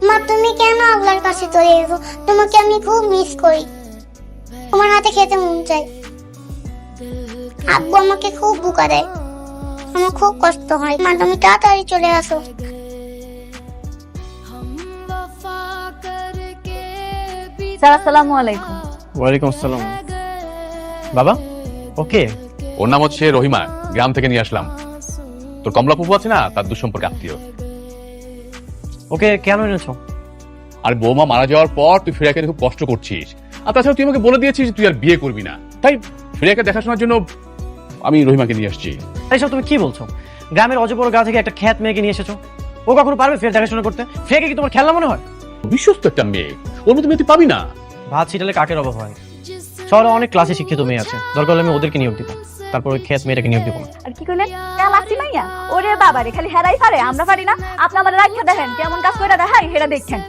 মা তুমি কেন আল্লাহর কাছে চলে গেছো? তোমাকে আমি খুব মিস করি, তোমার হাতে খেতে মন চাই। আব্বু আমাকে খুব বোকা দেয়, আমার খুব কষ্ট হয়। মা তুমি তাড়াতাড়ি চলে আসো। স্যার আসসালামু আলাইকুম। ওয়ালাইকুম আসসালাম। বাবা ওকে, ওর নাম হচ্ছে রহিমা, গ্রাম থেকে নিয়ে আসলাম। তোর কমলা ফুফু আছে না, তার দুঃসম্পর্কে আত্মীয়। ওকে কেন এনেছো? আর বৌমা মারা যাওয়ার পর তুই ফিরাকে খুব কষ্ট করছিস, আর তাছাড়া তুই আমাকে বলে দিয়েছিস তুই আর বিয়ে করবি না, তাই ফিরাকে দেখাশোনার জন্য আমি রহিমাকে নিয়ে আসছি। এইসব তুমি কি বলছো? গ্রামের অজবড় গা থেকে একটা খ্যাত মেয়েকে নিয়ে এসেছো, ও কখনো পারবে ফের দেখাশোনা করতে? ফেকে কি তোমার খেলনা মনে হয়? বিশ্বস্ত একটা মেয়ে, ওর মতো মেয়ে তুই পাবি না। ভাত ছিটালে কাকের অভাব হয়। শহরে অনেক ক্লাসে শিক্ষিত মেয়ে আছে, দরকার হলে আমি ওদেরকে নিয়োগ দিব, তারপর ওই খ্যাত মেয়েটাকে নিয়োগ দিব না। আর কি করলেন? লাস্টি মাইয়া ওরে বাবা রে, খালি হেরাই পারে, আমরা পারি না। আপনি আমাদের রাখা দেখেন কেমন কাজ করে দেখাই, হেরা দেখছেন।